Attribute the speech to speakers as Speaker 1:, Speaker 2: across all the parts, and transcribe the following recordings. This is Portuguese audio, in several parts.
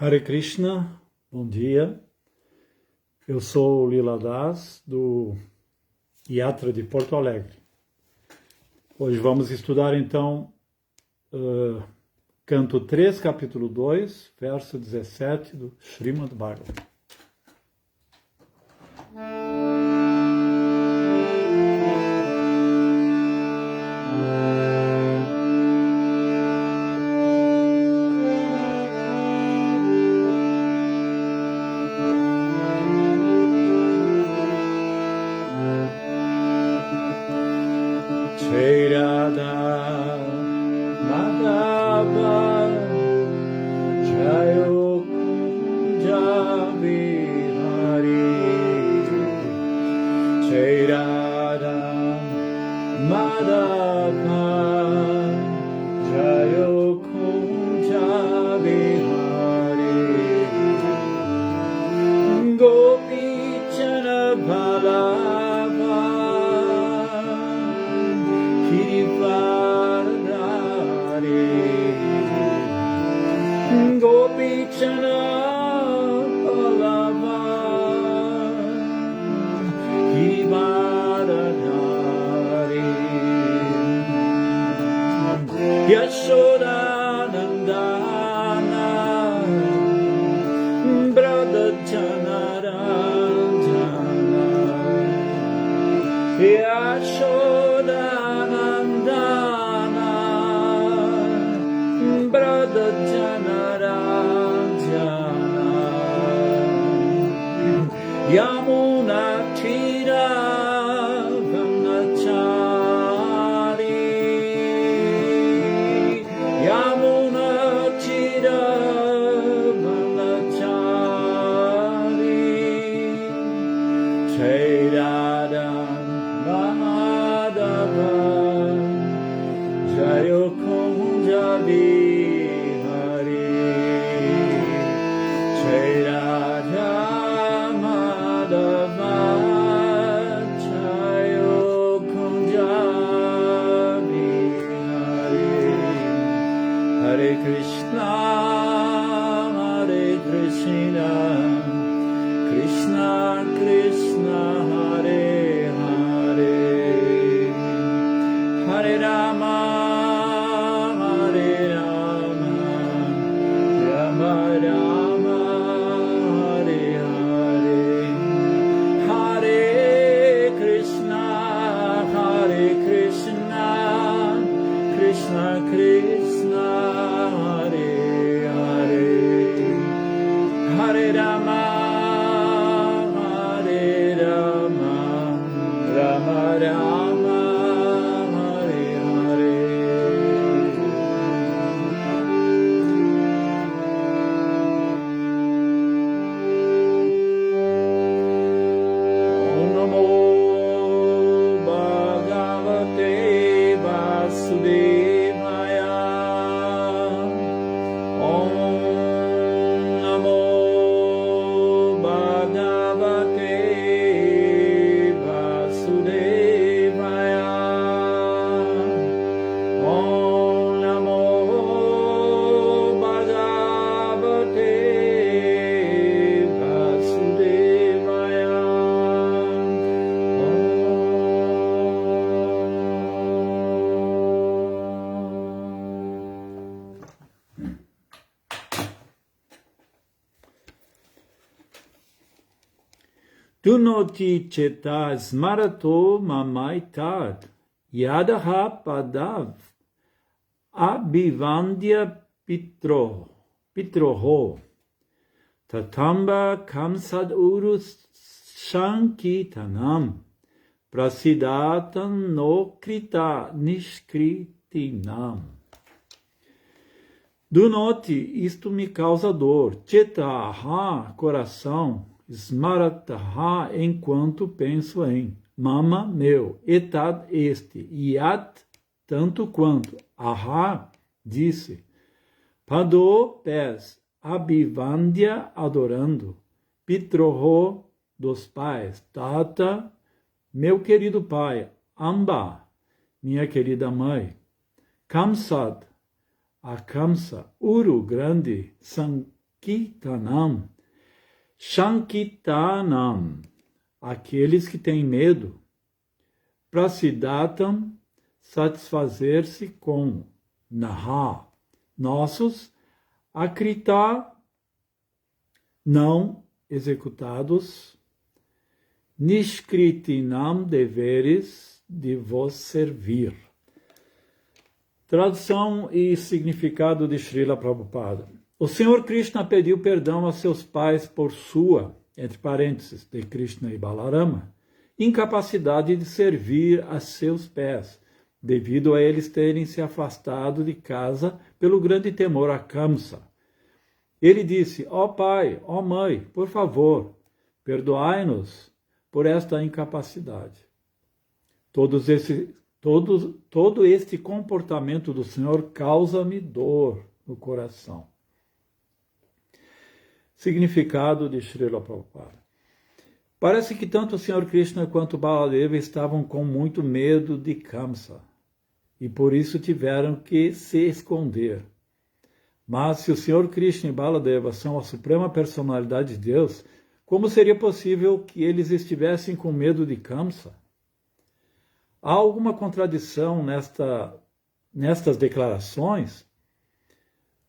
Speaker 1: Hare Krishna, bom dia. Eu sou o Lila Das, do Yatra de Porto Alegre. Hoje vamos estudar então canto 3, capítulo 2, verso 17 do Srimad Bhagavatam. Yamuna Tira Vanachari Yamuna Tira Vanachari Chairadan Mahadava Jayo Kunja Bihari Chairadan Hare Krishna, Krishna Krishna, Hare Hare, Hare Rama, Rama Rama, Hare Hare, Hare Krishna, Krishna Krishna, Hare Hare, Hare Rama, Rama Rama, Hare Hare. Om Namo Bhagavate Vasudevaya. Om Namo Bhagavate Vasudevaya. Om Namo Bhagavate Vasudevaya. Dunoti cheta smarato mamaitad yadaha padav abhivandya pitroho tatamba kamsad urus shankitanam prasidatam nokrita nishkritinam. Dunoti, isto me causa dor, cheta, coração, Smarataha, enquanto penso em. Mama, meu. Etad, este. Yat, tanto quanto. Aha, disse. Pado, pés. Abhivandya, adorando. Pitroho, dos pais. Tata, meu querido pai. Amba, minha querida mãe. Kamsad, a Kamsa. Uru, grande. Sankitanam. Shankitanam, aqueles que têm medo. Prasidatam, satisfazer-se com. Naha, nossos. Akrita, não executados. Nishkritinam, deveres de vos servir. Tradução e significado de Srila Prabhupada. O Senhor Krishna pediu perdão a seus pais por sua, entre parênteses, de Krishna e Balarama, incapacidade de servir a seus pés, devido a eles terem se afastado de casa pelo grande temor a Kamsa. Ele disse, ó pai, ó mãe, por favor, perdoai-nos por esta incapacidade. Todo este comportamento do Senhor causa-me dor no coração. Significado de Srila Prabhupada. Parece que tanto o Senhor Krishna quanto Baladeva estavam com muito medo de Kamsa e por isso tiveram que se esconder. Mas se o Senhor Krishna e Baladeva são a suprema personalidade de Deus, como seria possível que eles estivessem com medo de Kamsa? Há alguma contradição nestas declarações?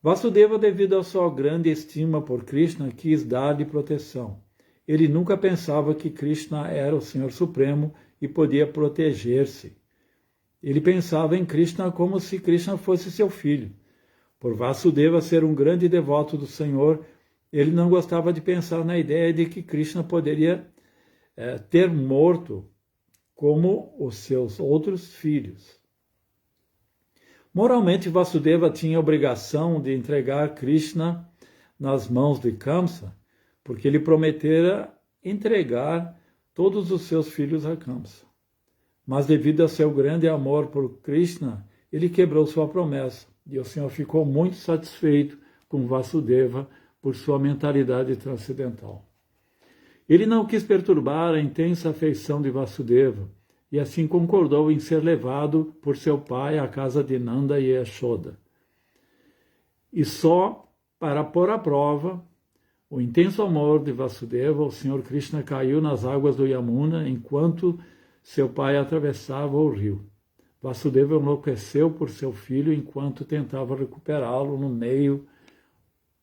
Speaker 1: Vasudeva, devido à sua grande estima por Krishna, quis dar-lhe proteção. Ele nunca pensava que Krishna era o Senhor Supremo e podia proteger-se. Ele pensava em Krishna como se Krishna fosse seu filho. Por Vasudeva ser um grande devoto do Senhor, ele não gostava de pensar na ideia de que Krishna poderia ter morto como os seus outros filhos. Moralmente, Vasudeva tinha a obrigação de entregar Krishna nas mãos de Kamsa, porque ele prometera entregar todos os seus filhos a Kamsa. Mas devido a seu grande amor por Krishna, ele quebrou sua promessa, e o Senhor ficou muito satisfeito com Vasudeva por sua mentalidade transcendental. Ele não quis perturbar a intensa afeição de Vasudeva, e assim concordou em ser levado por seu pai à casa de Nanda e Yashoda. E só para pôr à prova o intenso amor de Vasudeva, o Senhor Krishna caiu nas águas do Yamuna enquanto seu pai atravessava o rio. Vasudeva enlouqueceu por seu filho enquanto tentava recuperá-lo no meio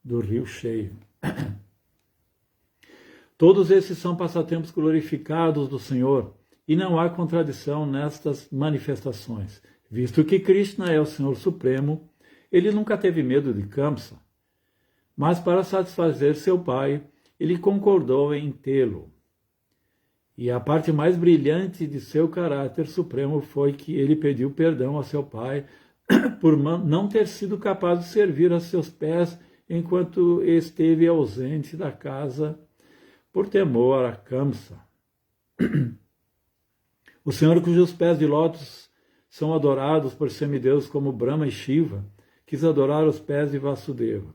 Speaker 1: do rio cheio. Todos esses são passatempos glorificados do Senhor, e não há contradição nestas manifestações. Visto que Krishna é o Senhor Supremo, ele nunca teve medo de Kamsa, mas para satisfazer seu pai, ele concordou em tê-lo. E a parte mais brilhante de seu caráter supremo foi que ele pediu perdão a seu pai por não ter sido capaz de servir a seus pés enquanto esteve ausente da casa por temor a Kamsa. O Senhor, cujos pés de lótus são adorados por semideuses como Brahma e Shiva, quis adorar os pés de Vasudeva.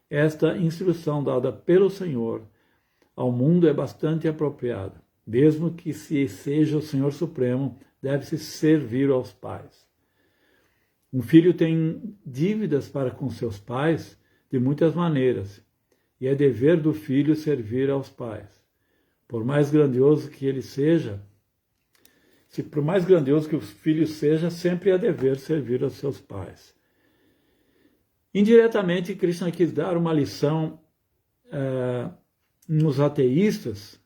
Speaker 1: Esta instrução dada pelo Senhor ao mundo é bastante apropriada. Mesmo que se seja o Senhor Supremo, deve-se servir aos pais. Um filho tem dívidas para com seus pais de muitas maneiras, e é dever do filho servir aos pais. Por mais grandioso que ele seja, por mais grandioso que o filho seja, sempre é dever servir aos seus pais. Indiretamente, Krishna quis dar uma lição nos ateístas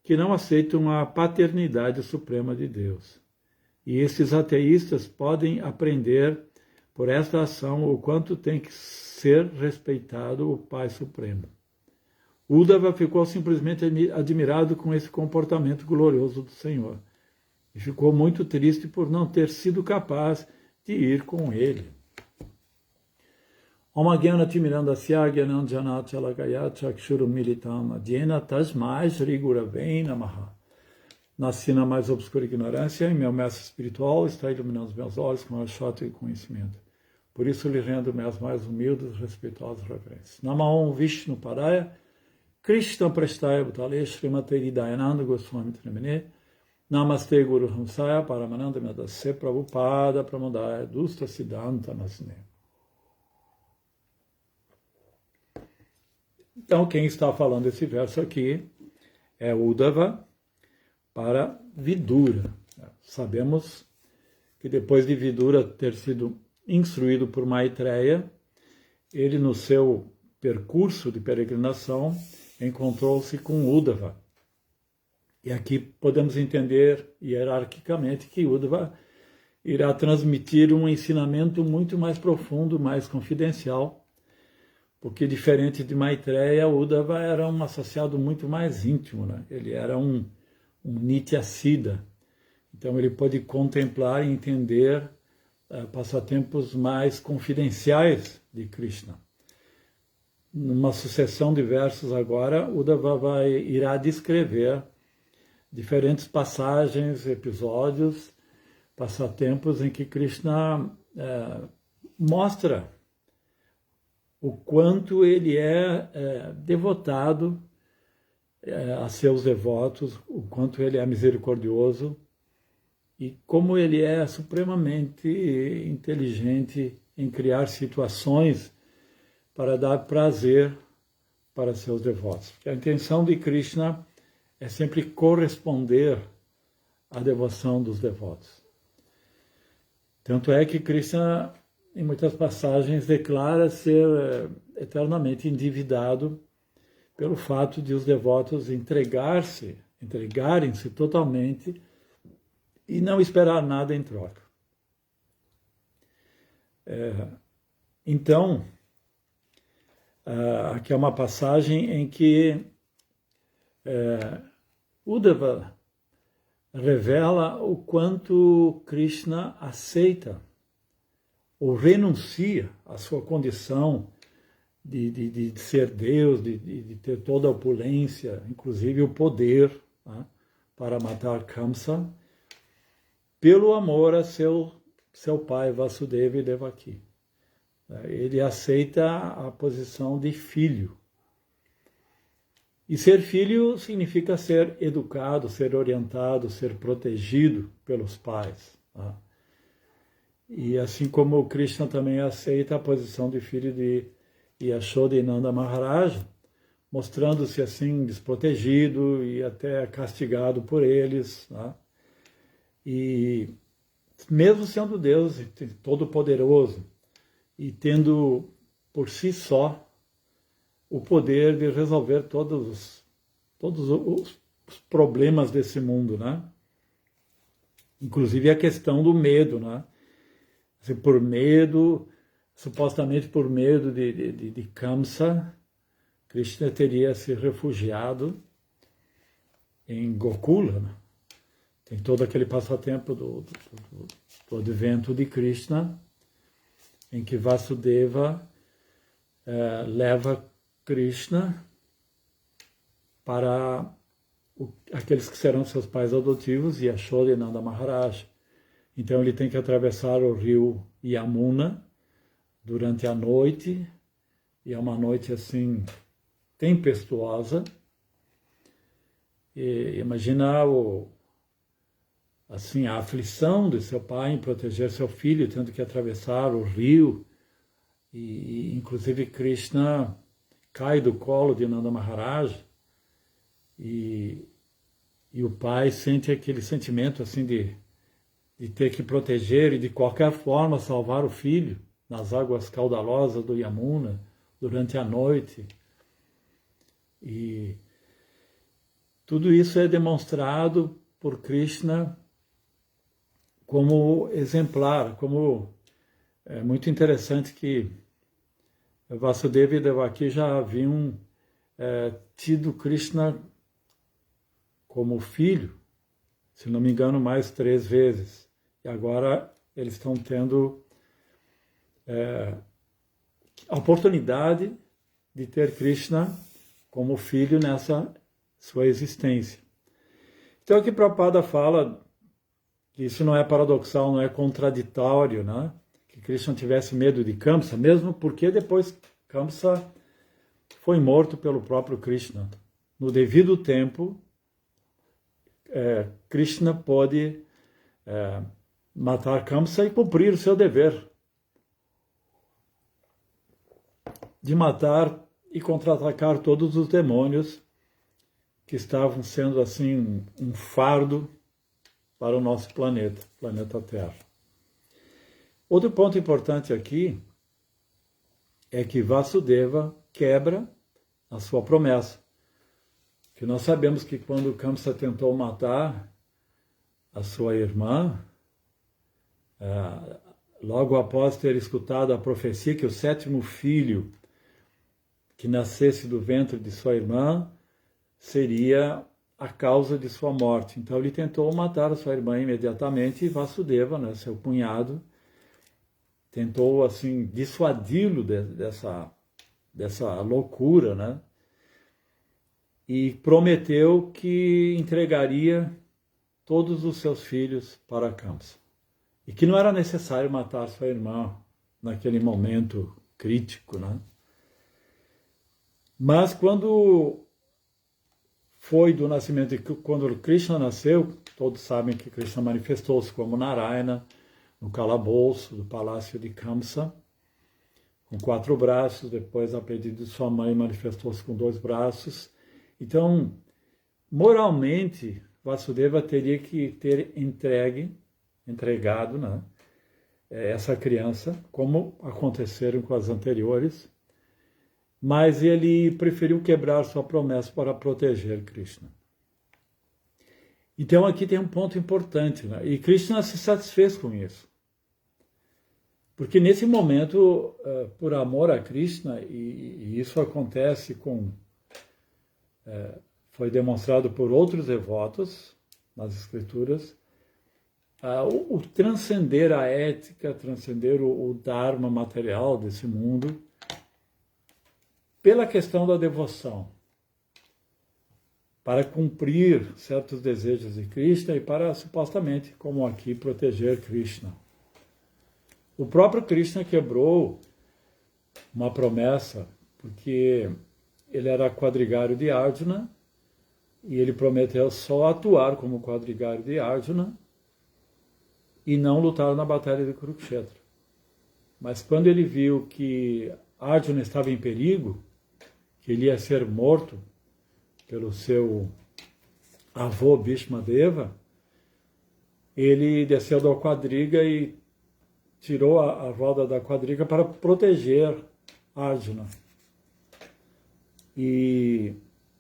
Speaker 1: que não aceitam a paternidade suprema de Deus. E esses ateístas podem aprender por esta ação o quanto tem que ser respeitado o Pai Supremo. Uddhava ficou simplesmente admirado com esse comportamento glorioso do Senhor. E ficou muito triste por não ter sido capaz de ir com ele. Om Gyana Timirandasya Gyananjana Chalakaya Chakshuru Militam Adhyena Tasmai Shri Guravei Namaha. Nasci na mais obscura ignorância e meu mestre espiritual está iluminando os meus olhos com a chota e conhecimento. Por isso lhe rendo minhas mais humildes e respeitosas reverências. Namaon Vishnu Paraya Krishna Prestaya Bhutale Srimate Hridayananda Goswami Tremene Namaste Guru Hamsaya Paramananda Medase Prabhupada Pramodaya Dusta Siddhanta Nasne. Então, quem está falando esse verso aqui é Uddhava para Vidura. Sabemos que depois de Vidura ter sido instruído por Maitreya, ele no seu percurso de peregrinação encontrou-se com Uddhava. E aqui podemos entender hierarquicamente que Uddhava irá transmitir um ensinamento muito mais profundo, mais confidencial, porque diferente de Maitreya, Uddhava era um associado muito mais íntimo, né? Ele era um Nityasiddha, então ele pôde contemplar e entender passatempos mais confidenciais de Krishna. Numa sucessão de versos agora, Uddhava irá descrever diferentes passagens, episódios, passatempos em que Krishna mostra o quanto ele é devotado a seus devotos, o quanto ele é misericordioso e como ele é supremamente inteligente em criar situações para dar prazer para seus devotos. Porque a intenção de Krishna é sempre corresponder à devoção dos devotos. Tanto é que Krishna, em muitas passagens, declara ser eternamente endividado pelo fato de os devotos entregarem-se totalmente e não esperar nada em troca. Então, aqui é uma passagem em que Uddhava revela o quanto Krishna aceita ou renuncia à sua condição de ser Deus, de ter toda a opulência, inclusive o poder, né, para matar Kamsa, pelo amor a seu pai Vasudeva e Devaki. Ele aceita a posição de filho. E ser filho significa ser educado, ser orientado, ser protegido pelos pais. Tá? E assim como Krishna também aceita a posição de filho de Yashoda e Nanda Maharaja, mostrando-se assim desprotegido e até castigado por eles. Tá? E mesmo sendo Deus todo-poderoso e tendo por si só o poder de resolver todos os problemas desse mundo, né? Inclusive a questão do medo, né? Assim, por medo, supostamente por medo de Kamsa, Krishna teria se refugiado em Gokula, né? Tem todo aquele passatempo do advento de Krishna, em que Vasudeva leva Krishna para aqueles que serão seus pais adotivos, Yashoda e Nanda Maharaj. Então ele tem que atravessar o rio Yamuna durante a noite, e é uma noite assim tempestuosa. E imagina a aflição de seu pai em proteger seu filho, tendo que atravessar o rio, e inclusive Krishna cai do colo de Nanda Maharaj, e o pai sente aquele sentimento assim de ter que proteger e de qualquer forma salvar o filho nas águas caudalosas do Yamuna durante a noite. E tudo isso é demonstrado por Krishna como exemplar, como é muito interessante que Vasudeva e Devaki já haviam tido Krishna como filho, se não me engano, mais 3 vezes. E agora eles estão tendo a oportunidade de ter Krishna como filho nessa sua existência. Então aqui Prabhupada fala que isso não é paradoxal, não é contraditório, né? Que Krishna tivesse medo de Kamsa, mesmo porque depois Kamsa foi morto pelo próprio Krishna. No devido tempo, Krishna pode matar Kamsa e cumprir o seu dever de matar e contra-atacar todos os demônios que estavam sendo assim um fardo para o nosso planeta Terra. Outro ponto importante aqui é que Vasudeva quebra a sua promessa. Que nós sabemos que quando Kamsa tentou matar a sua irmã, logo após ter escutado a profecia que o 7º filho que nascesse do ventre de sua irmã seria a causa de sua morte. Então ele tentou matar a sua irmã imediatamente e Vasudeva, né, seu cunhado, tentou assim dissuadi-lo dessa loucura, né? E prometeu que entregaria todos os seus filhos para Kamsa. E que não era necessário matar sua irmã naquele momento crítico, né? Mas quando foi do nascimento, quando Krishna nasceu, todos sabem que Krishna manifestou-se como Narayana no calabouço do palácio de Kamsa, com 4 braços, depois, a pedido de sua mãe, manifestou-se com 2 braços. Então, moralmente, Vasudeva teria que ter entregado, né, essa criança, como aconteceram com as anteriores, mas ele preferiu quebrar sua promessa para proteger Krishna. Então aqui tem um ponto importante, né? E Krishna se satisfez com isso. Porque nesse momento, por amor a Krishna, e isso acontece foi demonstrado por outros devotos nas escrituras, o transcender a ética, transcender o dharma material desse mundo, pela questão da devoção, para cumprir certos desejos de Krishna e para, supostamente, como aqui, proteger Krishna. O próprio Krishna quebrou uma promessa, porque ele era quadrigário de Arjuna, e ele prometeu só atuar como quadrigário de Arjuna e não lutar na batalha de Kurukshetra. Mas quando ele viu que Arjuna estava em perigo, que ele ia ser morto pelo seu avô Bhishma Deva, ele desceu da quadriga e tirou a roda da quadriga para proteger Arjuna. E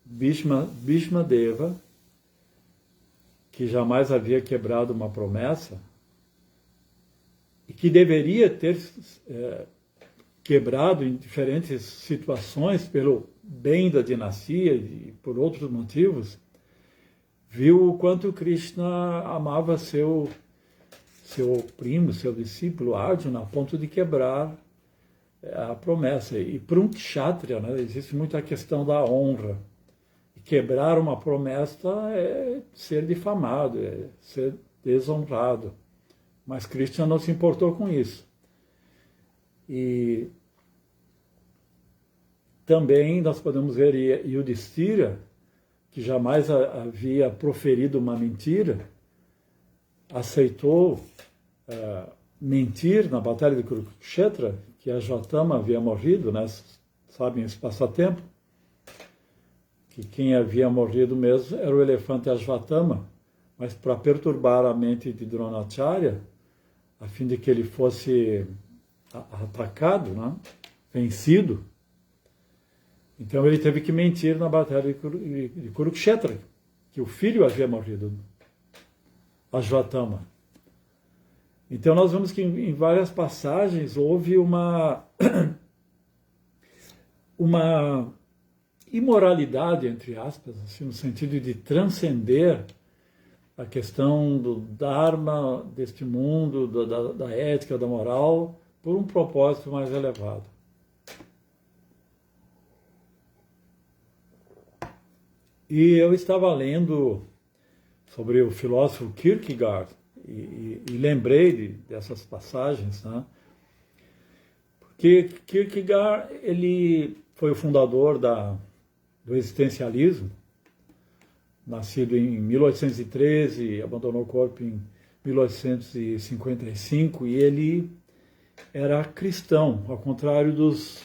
Speaker 1: Bhishma Deva, que jamais havia quebrado uma promessa, e que deveria ter quebrado em diferentes situações pelo bem da dinastia e por outros motivos, viu o quanto Krishna amava seu primo, seu discípulo Arjuna, a ponto de quebrar a promessa. E para um kshatriya, né, existe muito a questão da honra. E quebrar uma promessa é ser difamado, é ser desonrado. Mas Krishna não se importou com isso. E também nós podemos ver Yudhishthira, que jamais havia proferido uma mentira, aceitou mentir na batalha de Kurukshetra, que Ashvatthama havia morrido, né? Sabem esse passatempo? Que quem havia morrido mesmo era o elefante Ashvatthama, mas para perturbar a mente de Dronacharya, a fim de que ele fosse atacado, né? Vencido. Então ele teve que mentir na batalha de Kurukshetra, que o filho havia morrido, Ashvatthama. Então nós vemos que em várias passagens houve uma imoralidade, entre aspas, assim, no sentido de transcender a questão do dharma deste mundo, da ética, da moral, por um propósito mais elevado. E eu estava lendo sobre o filósofo Kierkegaard e lembrei dessas passagens, né? Porque Kierkegaard, ele foi o fundador do existencialismo, nascido em 1813, abandonou o corpo em 1855, e ele era cristão, ao contrário dos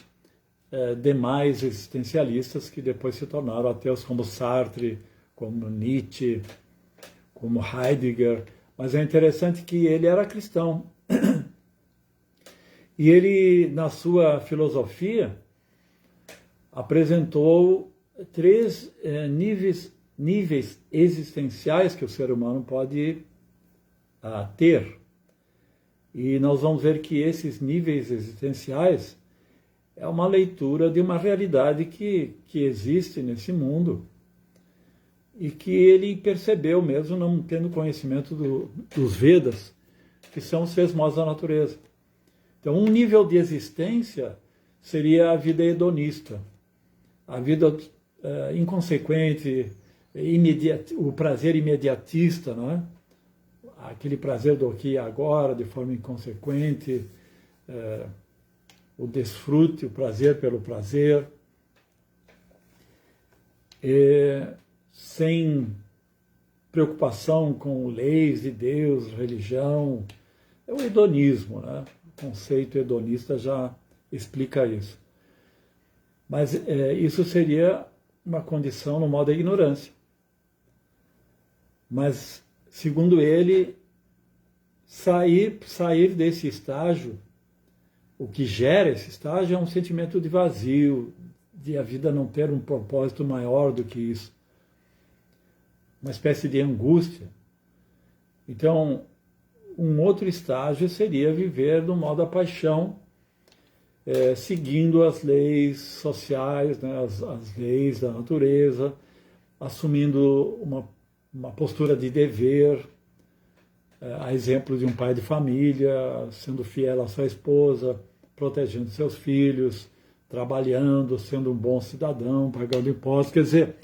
Speaker 1: demais existencialistas que depois se tornaram ateus, como Sartre, como Nietzsche, como Heidegger. Mas é interessante que ele era cristão. E ele, na sua filosofia, apresentou três níveis existenciais que o ser humano pode ter. E nós vamos ver que esses níveis existenciais é uma leitura de uma realidade que existe nesse mundo e que ele percebeu mesmo não tendo conhecimento dos Vedas, que são os 6 modos da natureza. Então, um nível de existência seria a vida hedonista, a vida inconsequente, o prazer imediatista, não é? Aquele prazer do aqui e agora, de forma inconsequente, o desfrute, o prazer pelo prazer, sem preocupação com leis de Deus, religião. É o hedonismo, né? O conceito hedonista já explica isso. Mas isso seria uma condição no modo da ignorância. Mas, segundo ele, sair desse estágio, o que gera esse estágio é um sentimento de vazio, de a vida não ter um propósito maior do que isso. Uma espécie de angústia. Então, um outro estágio seria viver no modo da paixão, seguindo as leis sociais, né, as leis da natureza, assumindo uma postura de dever, a exemplo de um pai de família, sendo fiel à sua esposa, protegendo seus filhos, trabalhando, sendo um bom cidadão, pagando impostos. Quer dizer,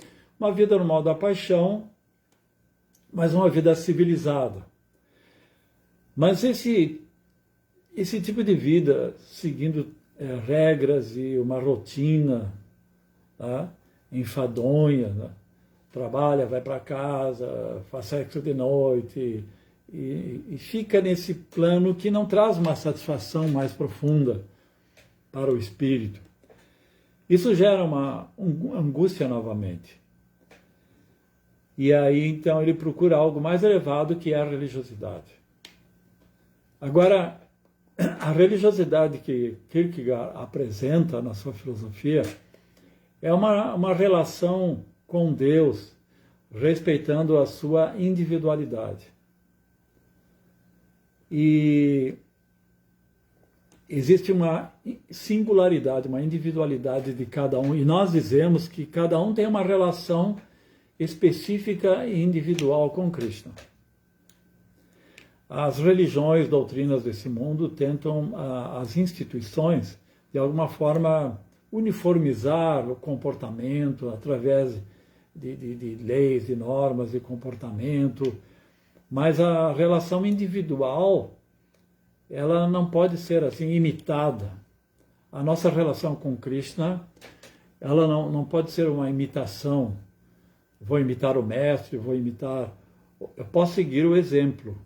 Speaker 1: uma vida no modo da paixão, mas uma vida civilizada. Mas esse tipo de vida, seguindo regras e uma rotina, tá? Enfadonha, né? Trabalha, vai para casa, faz sexo de noite, e fica nesse plano que não traz uma satisfação mais profunda para o espírito. Isso gera uma angústia novamente. E aí, então, ele procura algo mais elevado, que é a religiosidade. Agora, a religiosidade que Kierkegaard apresenta na sua filosofia é uma relação com Deus, respeitando a sua individualidade. E existe uma singularidade, uma individualidade de cada um, e nós dizemos que cada um tem uma relação específica e individual com Krishna. As religiões, doutrinas desse mundo tentam, as instituições, de alguma forma, uniformizar o comportamento através de leis, de normas de comportamento, mas a relação individual, ela não pode ser assim imitada. A nossa relação com Krishna, ela não pode ser uma imitação. Vou imitar o mestre, eu posso seguir o exemplo.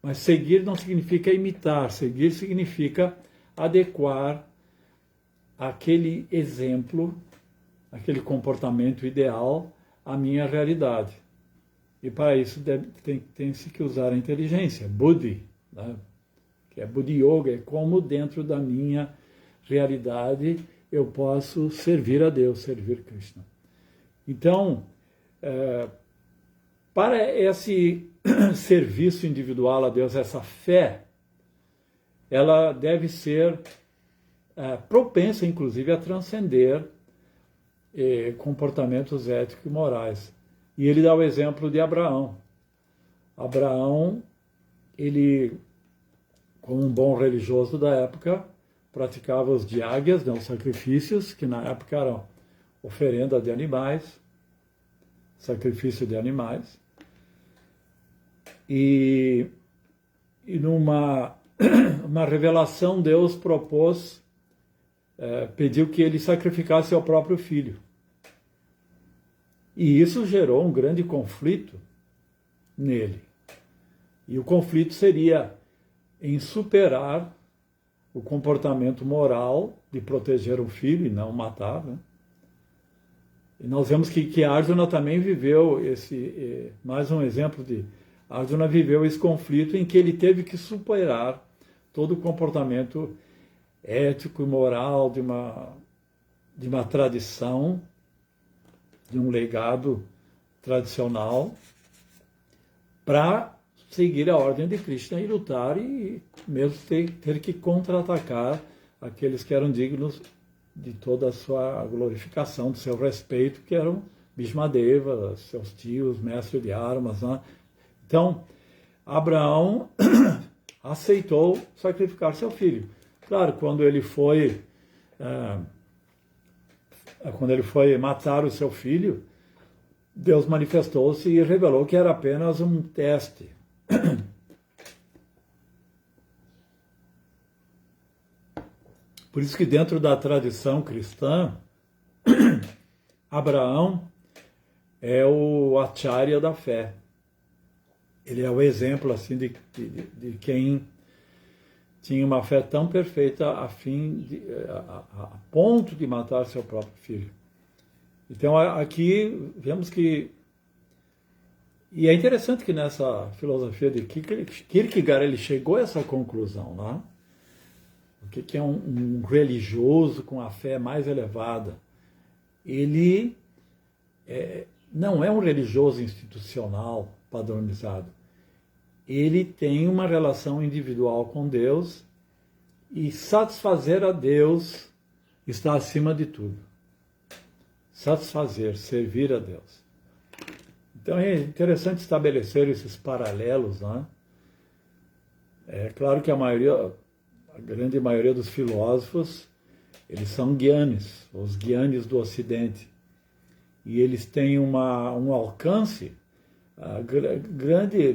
Speaker 1: Mas seguir não significa imitar, seguir significa adequar aquele exemplo, aquele comportamento ideal à minha realidade. E para isso tem-se que usar a inteligência, Buddhi, né? Que é Buddhi Yoga, é como dentro da minha realidade eu posso servir a Deus, servir Krishna. Então, para esse serviço individual a Deus, essa fé, ela deve ser propensa, inclusive, a transcender comportamentos éticos e morais. E ele dá o exemplo de Abraão. Abraão, ele, como um bom religioso da época, praticava os yajnas, né, os sacrifícios, que na época eram oferenda de animais, sacrifício de animais. E numa uma revelação, Deus propôs, pediu que ele sacrificasse seu próprio filho. E isso gerou um grande conflito nele. E o conflito seria em superar o comportamento moral de proteger o filho e não matar, né? E nós vemos que Arjuna também viveu mais um exemplo de Arjuna viveu esse conflito em que ele teve que superar todo o comportamento ético e moral de uma tradição, de um legado tradicional, para seguir a ordem de Krishna e lutar e mesmo ter que contra-atacar aqueles que eram dignos de toda a sua glorificação, do seu respeito, que eram Bhishmadeva, seus tios, mestre de armas, né? Então, Abraão aceitou sacrificar seu filho. Claro, quando ele foi matar o seu filho, Deus manifestou-se e revelou que era apenas um teste. Por isso que dentro da tradição cristã, Abraão é o acharya da fé. Ele é o exemplo assim de quem tinha uma fé tão perfeita a ponto de matar seu próprio filho. Então aqui vemos que, e é interessante que nessa filosofia de Kierkegaard ele chegou a essa conclusão, né? O que é um religioso com a fé mais elevada? Ele não é um religioso institucional padronizado. Ele tem uma relação individual com Deus e satisfazer a Deus está acima de tudo. Satisfazer, servir a Deus. Então é interessante estabelecer esses paralelos, né? É claro que a grande maioria dos filósofos, eles são gyanis, os gyanis do Ocidente. E eles têm um alcance,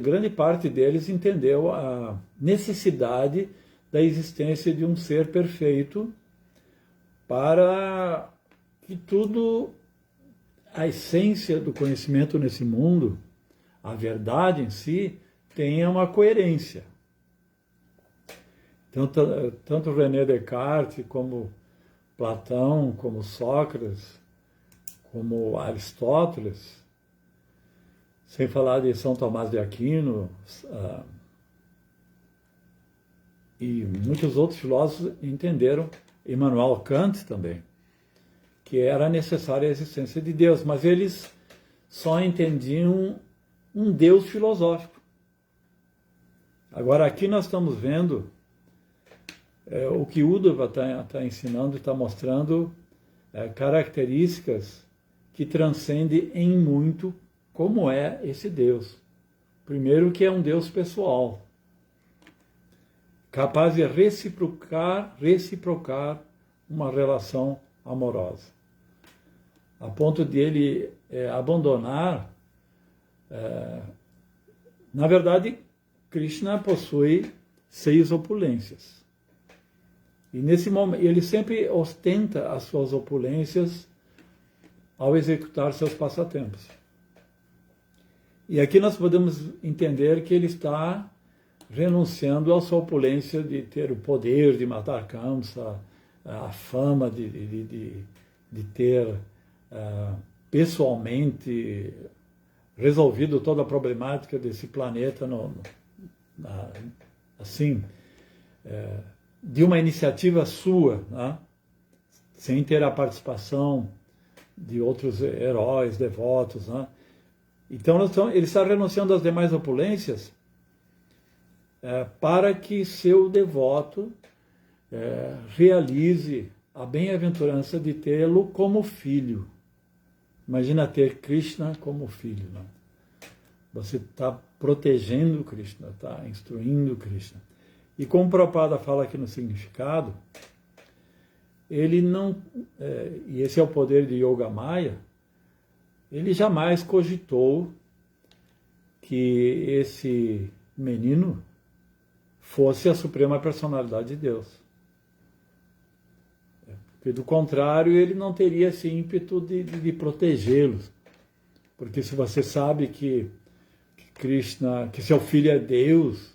Speaker 1: grande parte deles entendeu a necessidade da existência de um ser perfeito para que tudo, a essência do conhecimento nesse mundo, a verdade em si, tenha uma coerência. Tanto René Descartes, como Platão, como Sócrates, como Aristóteles, sem falar de São Tomás de Aquino, e muitos outros filósofos entenderam, Immanuel Kant também, que era necessária a existência de Deus, mas eles só entendiam um Deus filosófico. Agora aqui nós estamos vendo o que Uddhava está ensinando e está mostrando características que transcendem em muito como é esse Deus. Primeiro, que é um Deus pessoal, capaz de reciprocar uma relação amorosa, a ponto de ele abandonar. Na verdade, Krishna possui 6 opulências. E nesse momento, ele sempre ostenta as suas opulências ao executar seus passatempos. E aqui nós podemos entender que ele está renunciando à sua opulência de ter o poder de matar Kamsa, a fama de ter pessoalmente resolvido toda a problemática desse planeta de uma iniciativa sua, né? Sem ter a participação de outros heróis, devotos, né? Então ele está renunciando às demais opulências para que seu devoto realize a bem-aventurança de tê-lo como filho. Imagina ter Krishna como filho, né? Você está protegendo Krishna, está instruindo Krishna. E como o Prabhupada fala aqui no significado, ele não, e esse é o poder de Yoga Maya, ele jamais cogitou que esse menino fosse a suprema personalidade de Deus. Porque, do contrário, ele não teria esse ímpeto de protegê-los. Porque se você sabe que Krishna, que seu filho é Deus,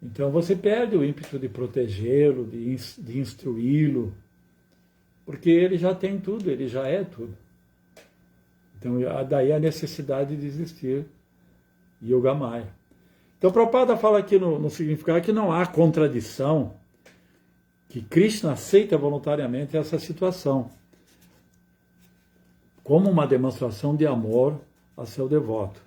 Speaker 1: Então você perde o ímpeto de protegê-lo, de instruí-lo, porque ele já tem tudo, ele já é tudo. Então daí a necessidade de existir Yogamaya. Então Prabhupada fala aqui no significado que não há contradição, que Krishna aceita voluntariamente essa situação, como uma demonstração de amor a seu devoto.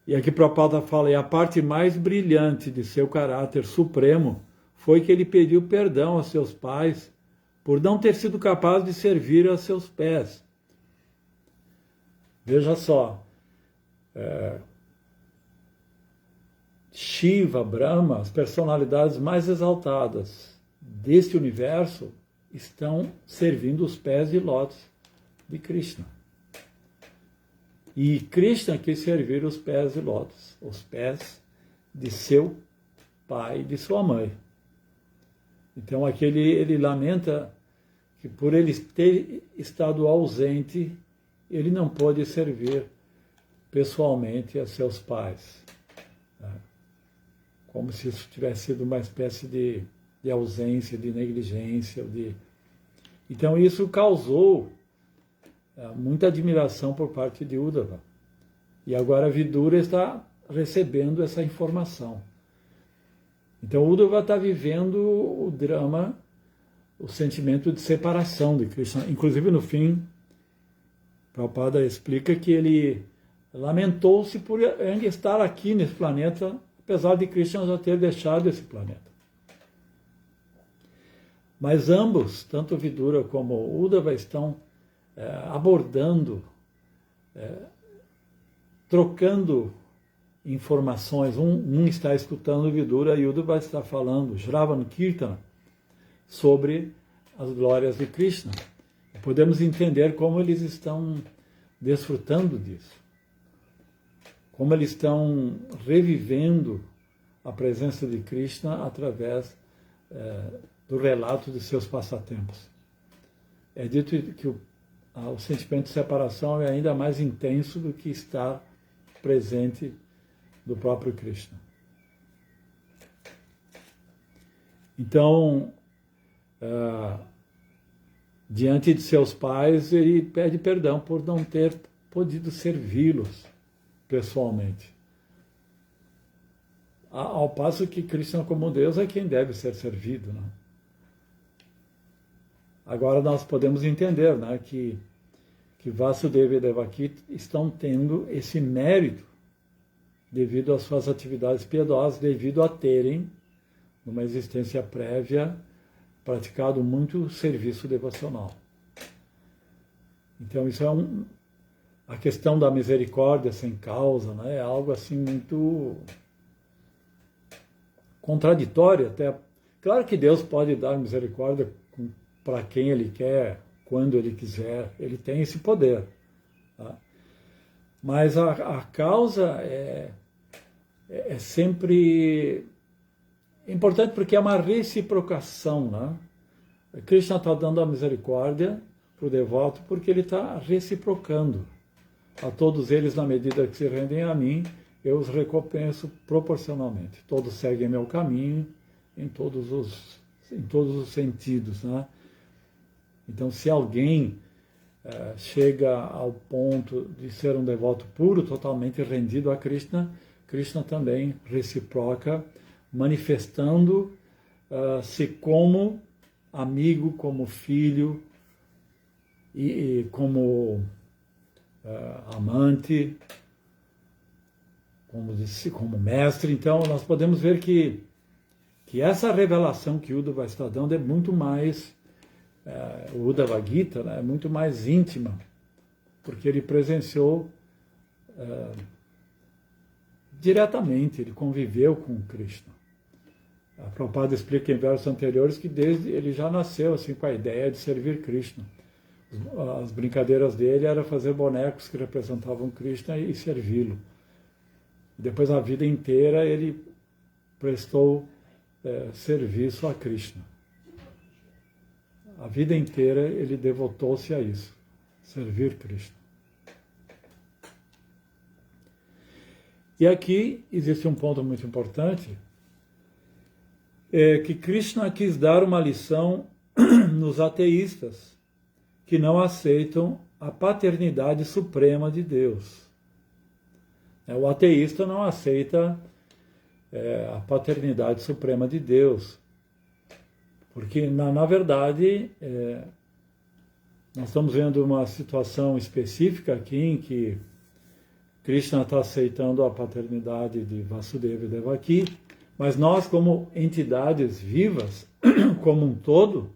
Speaker 1: E aqui Prabhupada fala, e a parte mais brilhante de seu caráter supremo foi que ele pediu perdão a seus pais por não ter sido capaz de servir a seus pés. Veja só, Shiva, Brahma, as personalidades mais exaltadas deste universo estão servindo os pés de lótus de Krishna. E Krishna quis servir os pés de lótus, os pés de seu pai e de sua mãe. Então aqui ele lamenta que por ele ter estado ausente, ele não pôde servir pessoalmente a seus pais. Como se isso tivesse sido uma espécie de ausência, de negligência. Então isso causou muita admiração por parte de Uddhava. E agora Vidura está recebendo essa informação. Então Uddhava está vivendo o drama, o sentimento de separação de Krishna. Inclusive no fim, Prabhupada explica que ele lamentou-se por ainda estar aqui nesse planeta, apesar de Krishna já ter deixado esse planeta. Mas ambos, tanto Vidura como Uddhava, estão abordando, trocando informações. Um está escutando Vidura e Uddhava está falando, Shravan Kirtana, sobre as glórias de Krishna. Podemos entender como eles estão desfrutando disso, como eles estão revivendo a presença de Krishna através do relato de seus passatempos. É dito que o sentimento de separação é ainda mais intenso do que estar presente do próprio Krishna. Então, diante de seus pais, ele pede perdão por não ter podido servi-los pessoalmente. Ao passo que Krishna, como Deus, é quem deve ser servido, né? Agora nós podemos entender, né, que Vasudeva e Devaki estão tendo esse mérito devido às suas atividades piedosas, devido a terem, numa existência prévia, praticado muito serviço devocional. Então isso a questão da misericórdia sem causa, né, é algo assim muito contraditório até. Claro que Deus pode dar misericórdia para quem Ele quer, quando Ele quiser, Ele tem esse poder. Tá? Mas a causa é sempre importante porque é uma reciprocação. Né? Krishna está dando a misericórdia para o devoto porque ele está reciprocando. A todos eles, na medida que se rendem a mim, eu os recompenso proporcionalmente. Todos seguem meu caminho em todos os sentidos. Né? Então, se alguém chega ao ponto de ser um devoto puro, totalmente rendido a Krishna, Krishna também reciproca, manifestando-se como amigo, como filho e como amante, como mestre. Então, nós podemos ver que essa revelação que Uddhava está dando é muito mais, o Uddhava Gita, né, é muito mais íntima, porque ele presenciou diretamente, ele conviveu com Krishna. A Prabhupada explica em versos anteriores que desde ele já nasceu assim, com a ideia de servir Krishna. As brincadeiras dele era fazer bonecos que representavam Krishna e servi-lo. Depois, a vida inteira, ele prestou serviço a Krishna. A vida inteira ele devotou-se a isso, servir Krishna. E aqui existe um ponto muito importante, é que Krishna quis dar uma lição nos ateístas que não aceitam a paternidade suprema de Deus. O ateísta não aceita a paternidade suprema de Deus, porque, na verdade, nós estamos vendo uma situação específica aqui em que Krishna está aceitando a paternidade de Vasudeva e Devaki, mas nós, como entidades vivas, como um todo,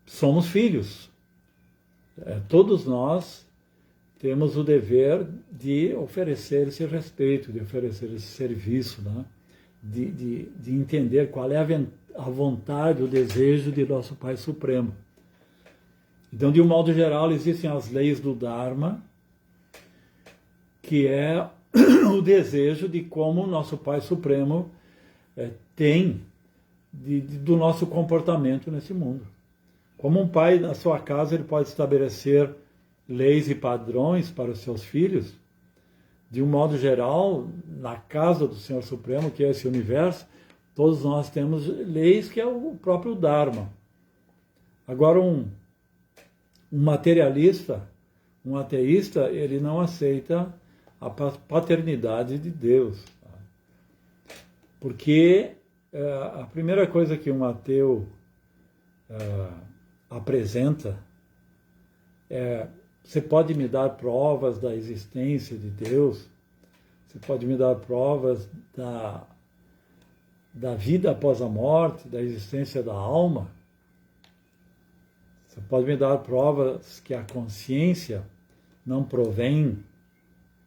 Speaker 1: somos filhos. Todos nós temos o dever de oferecer esse respeito, de oferecer esse serviço, né? de entender qual é a vontade, o desejo de nosso Pai Supremo. Então, de um modo geral, existem as leis do Dharma, que é o desejo de como o nosso Pai Supremo tem do nosso comportamento nesse mundo. Como um pai na sua casa, ele pode estabelecer leis e padrões para os seus filhos. De um modo geral, na casa do Senhor Supremo, que é esse universo, todos nós temos leis que é o próprio Dharma. Agora, um materialista, um ateísta, ele não aceita a paternidade de Deus. Porque a primeira coisa que um ateu apresenta é: você pode me dar provas da existência de Deus? Você pode me dar provas da vida após a morte, da existência da alma? Você pode me dar provas que a consciência não provém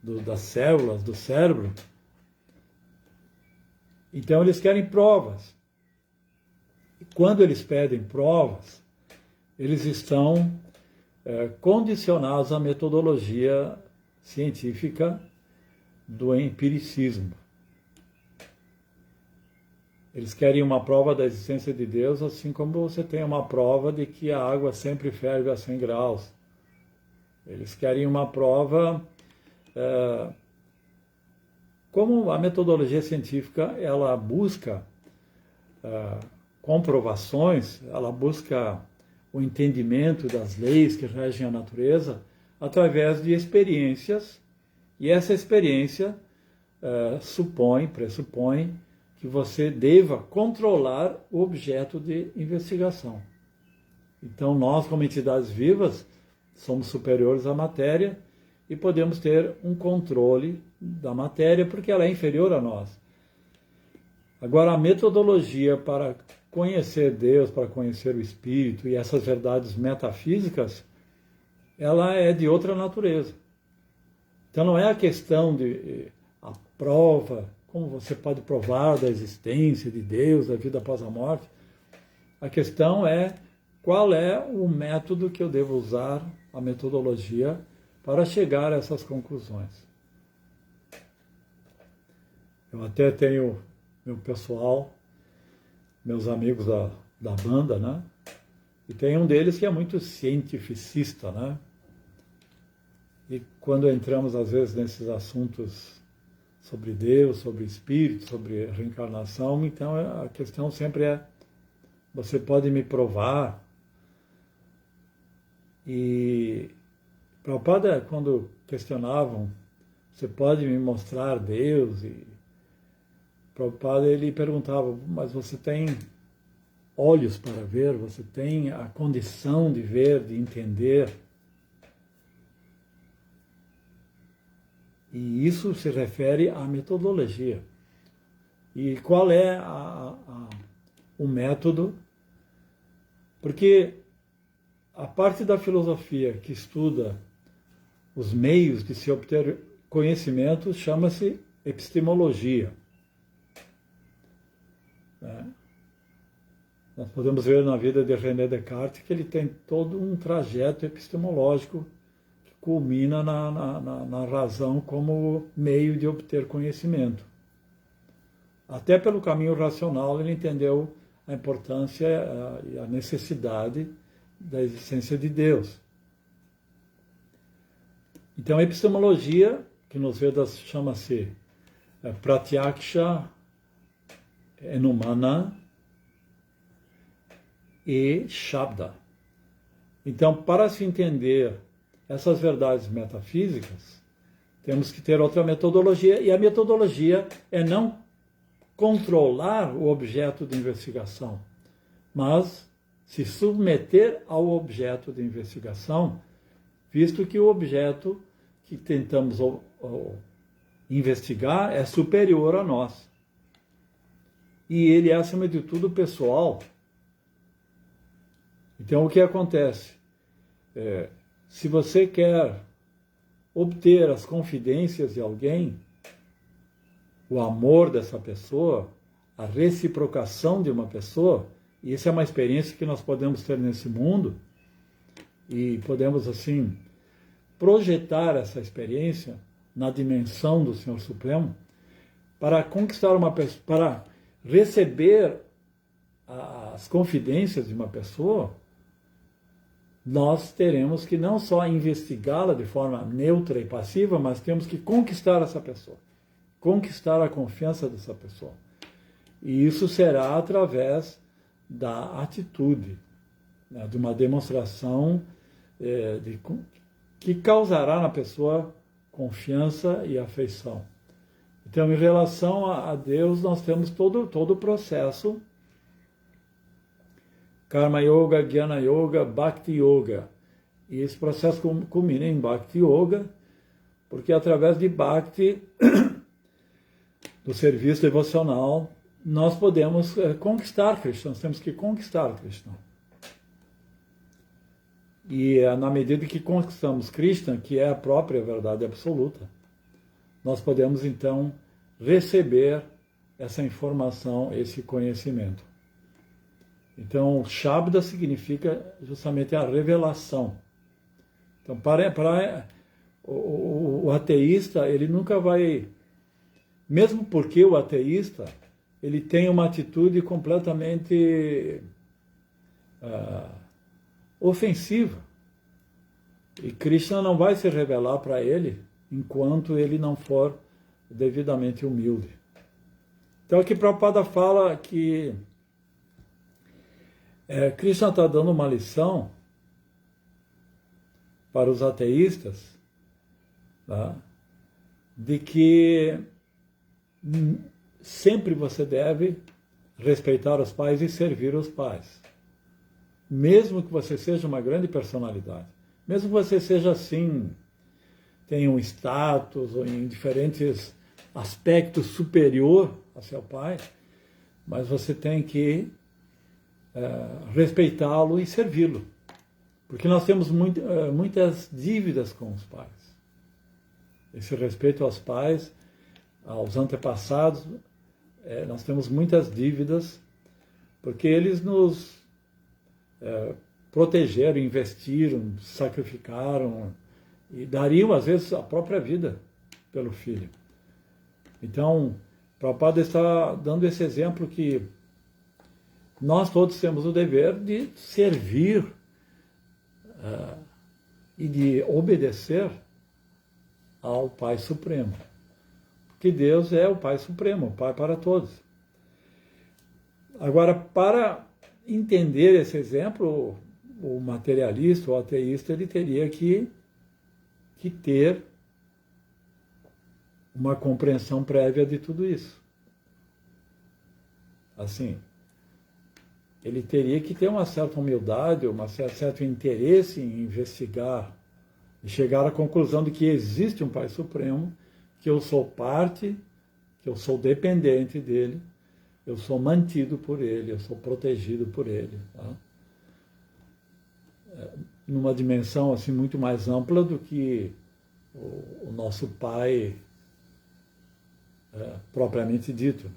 Speaker 1: das células do cérebro? Então eles querem provas. E quando eles pedem provas, eles estão condicionados à metodologia científica do empiricismo. Eles querem uma prova da existência de Deus, assim como você tem uma prova de que a água sempre ferve a 100 graus. Eles querem uma prova... como a metodologia científica, ela busca comprovações, ela busca o entendimento das leis que regem a natureza através de experiências, e essa experiência pressupõe que você deva controlar o objeto de investigação. Então, nós, como entidades vivas, somos superiores à matéria e podemos ter um controle da matéria porque ela é inferior a nós. Agora, a metodologia para conhecer Deus, para conhecer o Espírito e essas verdades metafísicas, ela é de outra natureza. Então não é a questão de a prova, como você pode provar da existência de Deus, da vida após a morte. A questão é qual é o método que eu devo usar, a metodologia, para chegar a essas conclusões. Eu até tenho meu pessoal, meus amigos da banda, né? E tem um deles que é muito cientificista, né? E quando entramos, às vezes, nesses assuntos sobre Deus, sobre espírito, sobre reencarnação, então a questão sempre é: você pode me provar? E Prabhupada, quando questionavam, você pode me mostrar Deus? E Prabhupada, ele perguntava: mas você tem olhos para ver? Você tem a condição de ver, de entender? E isso se refere à metodologia. E qual é o método? Porque a parte da filosofia que estuda os meios de se obter conhecimento chama-se epistemologia. Nós podemos ver na vida de René Descartes que ele tem todo um trajeto epistemológico que culmina na razão como meio de obter conhecimento. Até pelo caminho racional ele entendeu a importância e a necessidade da existência de Deus. Então a epistemologia, que nos Vedas chama-se Pratyaksha Enumana e Shabda. Então, para se entender essas verdades metafísicas, temos que ter outra metodologia, e a metodologia é não controlar o objeto de investigação, mas se submeter ao objeto de investigação, visto que o objeto que tentamos investigar é superior a nós. E ele é, acima de tudo, pessoal. Então, o que acontece? Se você quer obter as confidências de alguém, o amor dessa pessoa, a reciprocação de uma pessoa, e isso é uma experiência que nós podemos ter nesse mundo, e podemos, assim, projetar essa experiência na dimensão do Senhor Supremo, para conquistar uma pessoa, para receber as confidências de uma pessoa, nós teremos que não só investigá-la de forma neutra e passiva, mas temos que conquistar essa pessoa, conquistar a confiança dessa pessoa. E isso será através da atitude, né, de uma demonstração que causará na pessoa confiança e afeição. Então, em relação a Deus, nós temos todo o processo: Karma Yoga, Jnana Yoga, Bhakti Yoga. E esse processo culmina em Bhakti Yoga, porque através de Bhakti, do serviço devocional, nós podemos conquistar Krishna, nós temos que conquistar Krishna. E na medida que conquistamos Krishna, que é a própria verdade absoluta, nós podemos então receber essa informação, esse conhecimento. Então, Shabda significa justamente a revelação. Então, para o ateísta, ele nunca vai... Mesmo porque o ateísta, ele tem uma atitude completamente ofensiva. E Krishna não vai se revelar para ele enquanto ele não for devidamente humilde. Então, aqui Prabhupada fala que Krishna está dando uma lição para os ateístas, tá? De que sempre você deve respeitar os pais e servir os pais. Mesmo que você seja uma grande personalidade, mesmo que você seja assim, tenha um status ou em diferentes aspectos superior a seu pai, mas você tem que respeitá-lo e servi-lo. Porque nós temos muitas dívidas com os pais. Esse respeito aos pais, aos antepassados, nós temos muitas dívidas, porque eles nos protegeram, investiram, sacrificaram e dariam, às vezes, a própria vida pelo filho. Então, Prabhupada está dando esse exemplo que nós todos temos o dever de servir e de obedecer ao Pai Supremo. Porque Deus é o Pai Supremo, o Pai para todos. Agora, para entender esse exemplo, o materialista, o ateísta, ele teria que ter uma compreensão prévia de tudo isso. Assim, ele teria que ter uma certa humildade, um certo interesse em investigar e chegar à conclusão de que existe um Pai Supremo, que eu sou parte, que eu sou dependente dele, eu sou mantido por ele, eu sou protegido por ele. Tá? Numa dimensão assim muito mais ampla do que o nosso Pai propriamente dito.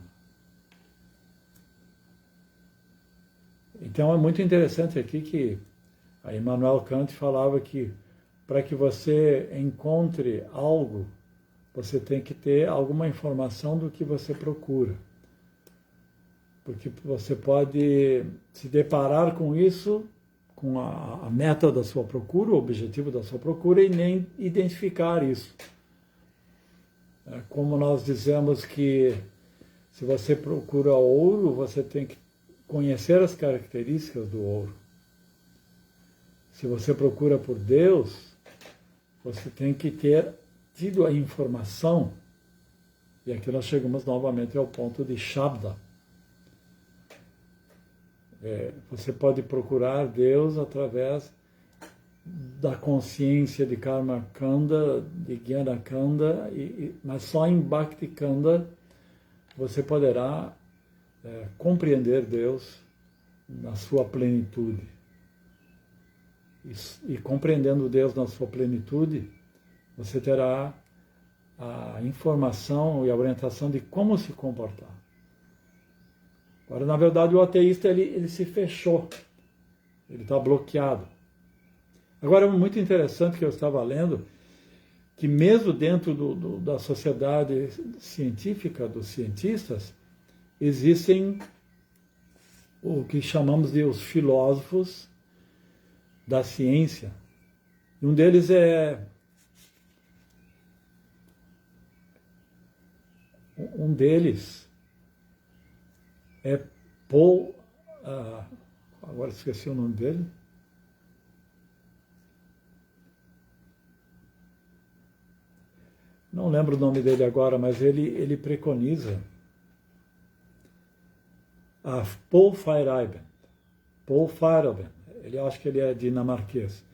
Speaker 1: Então é muito interessante aqui que a Immanuel Kant falava que para que você encontre algo, você tem que ter alguma informação do que você procura. Porque você pode se deparar com isso, com a meta da sua procura, o objetivo da sua procura, e nem identificar isso. Como nós dizemos que Se você procura ouro, você tem que conhecer as características do ouro. Se você procura por Deus, você tem que ter tido a informação, e aqui nós chegamos novamente ao ponto de Shabda. Você pode procurar Deus através da consciência de Karma Kanda, de Jnana Kanda, mas só em Bhakti Kanda você poderá compreender Deus na sua plenitude. E compreendendo Deus na sua plenitude, você terá a informação e a orientação de como se comportar. Agora, na verdade, o ateísta ele se fechou, ele está bloqueado. Agora, é muito interessante que eu estava lendo, que mesmo dentro da sociedade científica, dos cientistas, existem o que chamamos de os filósofos da ciência. Um deles é Paul, agora esqueci o nome dele. Não lembro o nome dele agora, mas ele preconiza a Paul Feyerabend. Paul Feyerabend, ele acho que ele é dinamarquês.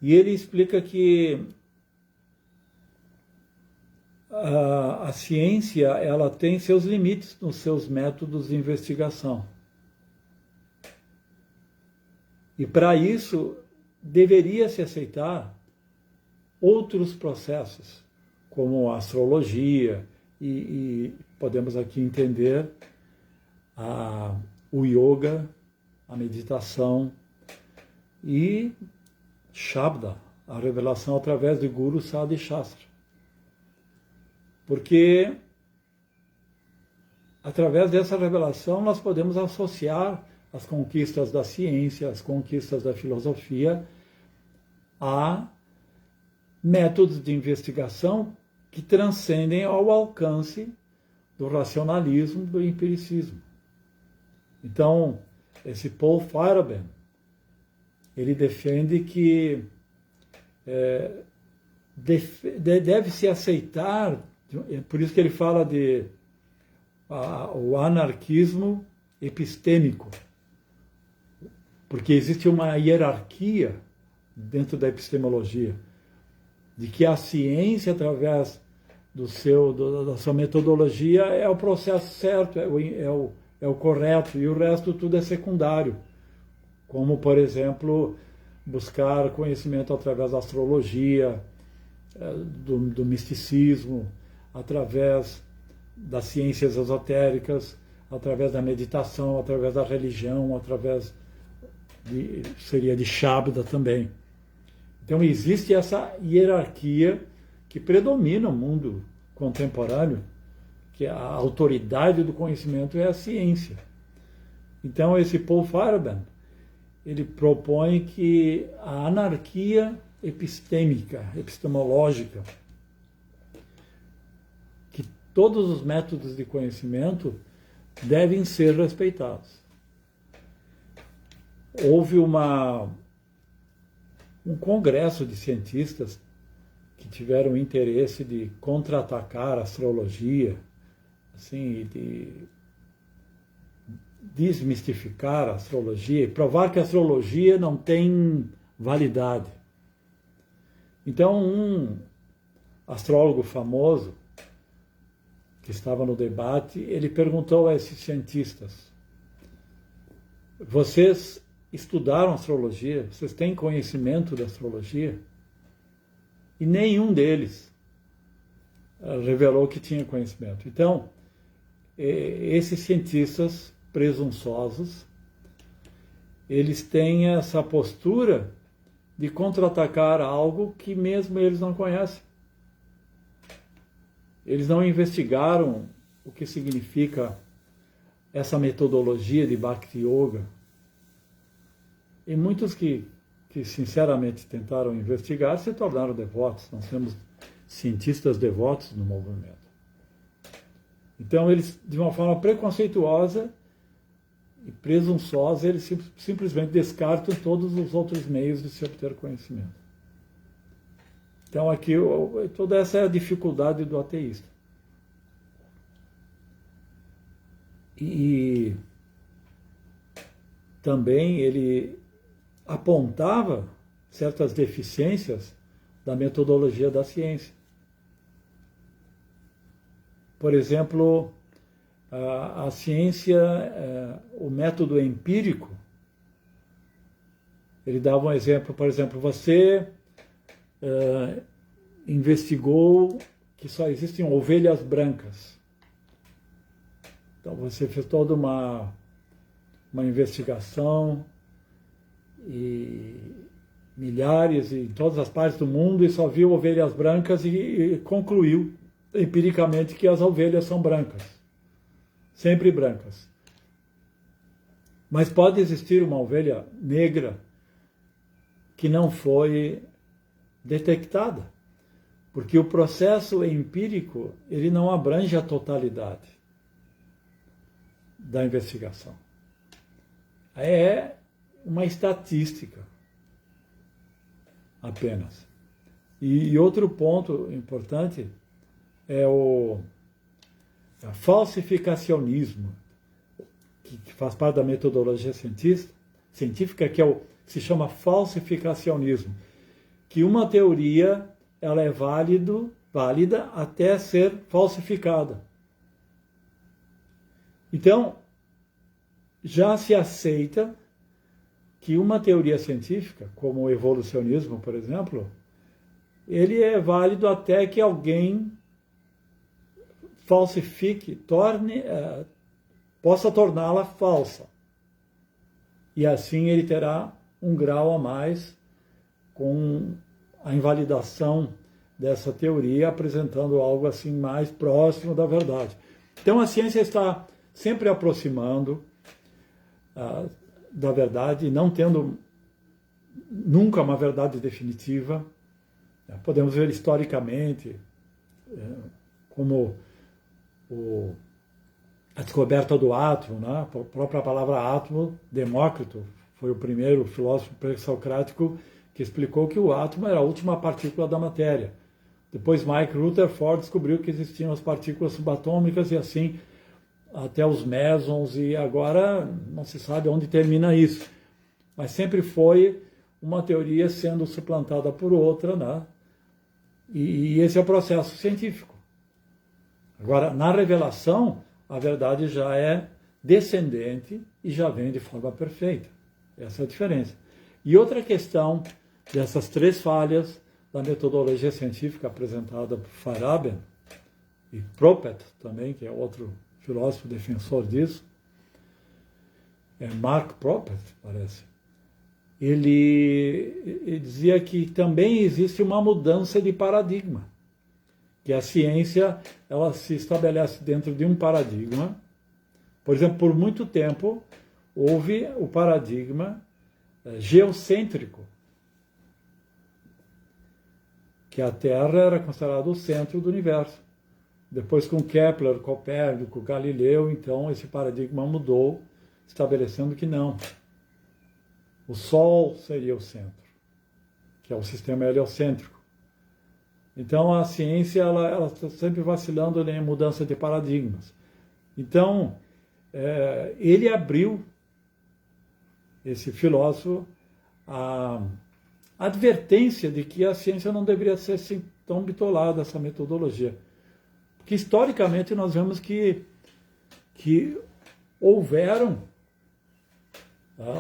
Speaker 1: E ele explica que a ciência ela tem seus limites nos seus métodos de investigação. E para isso deveria se aceitar outros processos, como a astrologia, e podemos aqui entender o yoga, a meditação e Shabda, a revelação através de Guru, Sadhu e Shastra. Porque através dessa revelação nós podemos associar as conquistas da ciência, as conquistas da filosofia a métodos de investigação que transcendem ao alcance do racionalismo, do empiricismo. Então, esse Paul Feyerabend, ele defende que deve-se aceitar, por isso que ele fala de o anarquismo epistêmico, porque existe uma hierarquia dentro da epistemologia, de que a ciência, através da sua metodologia, é o processo certo, é o correto, e o resto tudo é secundário. Como, por exemplo, buscar conhecimento através da astrologia, do misticismo, através das ciências esotéricas, através da meditação, através da religião, através seria de Shabda também. Então existe essa hierarquia que predomina no mundo contemporâneo, que a autoridade do conhecimento é a ciência. Então esse Paul Feyerabend, ele propõe que a anarquia epistêmica, epistemológica, que todos os métodos de conhecimento devem ser respeitados. Houve um congresso de cientistas que tiveram interesse de contra-atacar a astrologia, assim, de desmistificar a astrologia e provar que a astrologia não tem validade. Então, um astrólogo famoso que estava no debate, ele perguntou a esses cientistas: vocês estudaram astrologia? Vocês têm conhecimento da astrologia? E nenhum deles revelou que tinha conhecimento. Então, esses cientistas presunçosos, eles têm essa postura de contra-atacar algo que mesmo eles não conhecem. Eles não investigaram o que significa essa metodologia de Bhakti Yoga. E muitos que sinceramente tentaram investigar se tornaram devotos. Nós temos cientistas devotos no movimento. Então, eles, de uma forma preconceituosa e presunçosa, eles simplesmente descartam todos os outros meios de se obter conhecimento. Então, aqui, toda essa é a dificuldade do ateísta. E também ele apontava certas deficiências da metodologia da ciência. Por exemplo, a ciência, o método empírico, ele dava um exemplo, por exemplo, você investigou que só existem ovelhas brancas. Então você fez toda uma investigação e milhares em todas as partes do mundo e só viu ovelhas brancas e concluiu empiricamente que as ovelhas são brancas, sempre brancas. Mas pode existir uma ovelha negra que não foi detectada, porque o processo empírico ele não abrange a totalidade da investigação. É uma estatística apenas. E outro ponto importante é o falsificacionismo, que faz parte da metodologia científica, que se chama falsificacionismo, que uma teoria ela é válida até ser falsificada. Então, já se aceita que uma teoria científica, como o evolucionismo, por exemplo, ele é válido até que alguém falsifique, possa torná-la falsa. E assim ele terá um grau a mais com a invalidação dessa teoria, apresentando algo assim mais próximo da verdade. Então a ciência está sempre aproximando da verdade, não tendo nunca uma verdade definitiva. Podemos ver historicamente como a descoberta do átomo, né? A própria palavra átomo, Demócrito foi o primeiro filósofo pré-socrático que explicou que o átomo era a última partícula da matéria. Depois Mike Rutherford descobriu que existiam as partículas subatômicas e assim até os mesons, e agora não se sabe onde termina isso. Mas sempre foi uma teoria sendo suplantada por outra, né? E esse é o processo científico. Agora, na revelação, a verdade já é descendente e já vem de forma perfeita. Essa é a diferença. E outra questão dessas três falhas da metodologia científica apresentada por Feyerabend e Proppet também, que é outro filósofo defensor disso, é Mark Proppet, parece. Ele dizia que também existe uma mudança de paradigma, que a ciência ela se estabelece dentro de um paradigma. Por exemplo, por muito tempo houve o paradigma geocêntrico, que a Terra era considerada o centro do universo. Depois, com Kepler, Copérnico, Galileu, então esse paradigma mudou, estabelecendo que não. O Sol seria o centro, que é o sistema heliocêntrico. Então a ciência ela está sempre vacilando em mudança de paradigmas. Então ele abriu, esse filósofo, a advertência de que a ciência não deveria ser assim, tão bitolada, essa metodologia. Porque historicamente nós vemos que houveram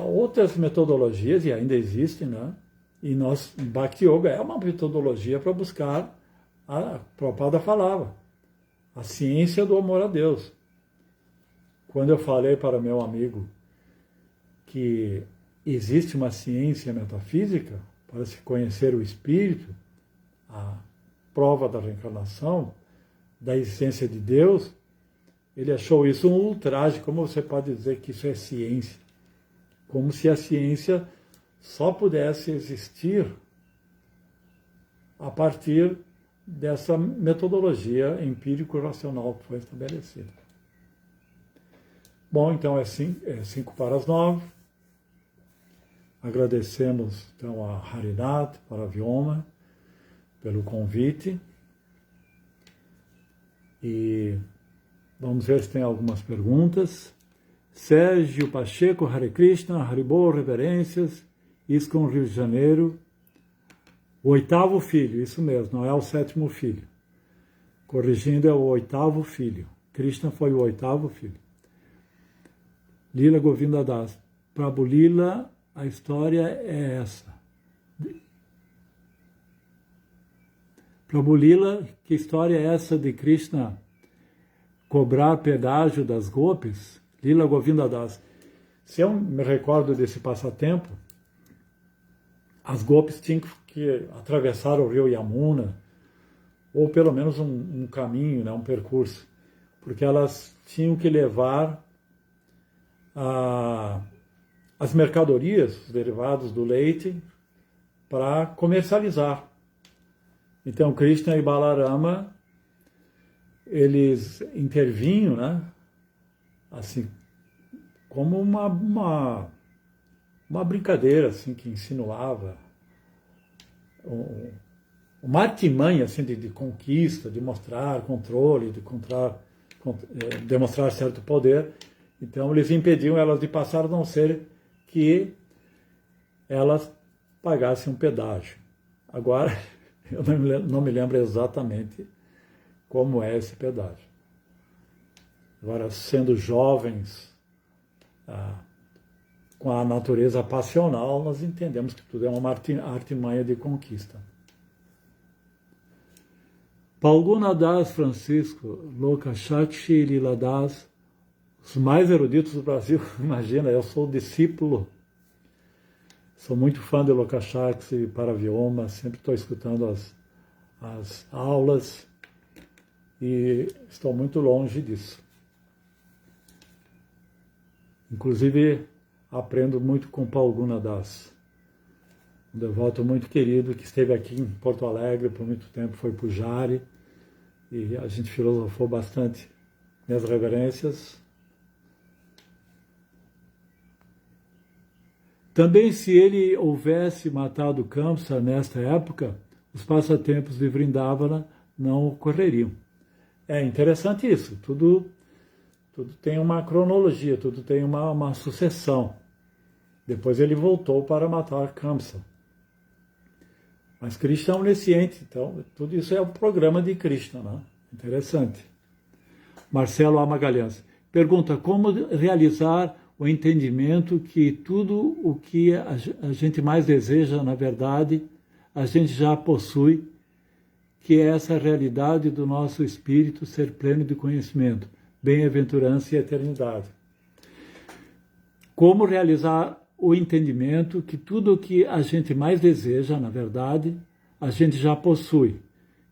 Speaker 1: outras metodologias, e ainda existem, né? E Bhakti Yoga é uma metodologia para buscar, a Prabhupada falava, a ciência do amor a Deus. Quando eu falei para meu amigo que existe uma ciência metafísica para se conhecer o espírito, a prova da reencarnação, da existência de Deus, ele achou isso um ultraje. Como você pode dizer que isso é ciência? Como se a ciência só pudesse existir a partir dessa metodologia empírico-racional que foi estabelecida. Bom, então é 8:55. Agradecemos então a Harinath Paravyoma pelo convite e vamos ver se tem algumas perguntas. Sérgio Pacheco, Hare Krishna, Haribol, reverências, ISKCON Rio de Janeiro, o 8º filho, isso mesmo, não é o 7º filho. Corrigindo, é o 8º filho. Krishna foi o 8º filho. Lila Govinda Das. Prabhu Lila, a história é essa. Prabhu Lila, que história é essa de Krishna cobrar pedágio das gopis? Lila Govinda Das. Se eu me recordo desse passatempo, as gopis tinham que atravessar o rio Yamuna, ou pelo menos um caminho, né, um percurso, porque elas tinham que levar as mercadorias, os derivados do leite, para comercializar. Então, Krishna e Balarama, eles intervinham, né, assim, como uma brincadeira, assim, que insinuava uma artimanha, assim, de conquista, de mostrar controle, demonstrar certo poder. Então, eles impediam elas de passar, a não ser que elas pagassem um pedágio. Agora, eu não me lembro exatamente como é esse pedágio. Agora, sendo jovens, com a natureza passional, nós entendemos que tudo é uma artimanha de conquista. Palguna Das Francisco, Lokashakshi Lila Das, os mais eruditos do Brasil, imagina, eu sou discípulo, sou muito fã de Lokashakshi Paravyoma, sempre estou escutando as aulas e estou muito longe disso. Inclusive, aprendo muito com Palguna Das, um devoto muito querido que esteve aqui em Porto Alegre por muito tempo, foi pujari, e a gente filosofou bastante. Minhas reverências. Também, se ele houvesse matado Kamsa nesta época, os passatempos de Vrindavana não ocorreriam. É interessante isso, tudo tem uma cronologia, tudo tem uma sucessão. Depois ele voltou para matar Kamsa. Mas Krishna é onisciente, então tudo isso é o programa de Krishna, né? Interessante. Marcelo A. Magalhães pergunta como realizar o entendimento que tudo o que a gente mais deseja, na verdade, a gente já possui, que é essa realidade do nosso espírito ser pleno de conhecimento, bem-aventurança e eternidade. Como realizar o entendimento que tudo o que a gente mais deseja, na verdade, a gente já possui,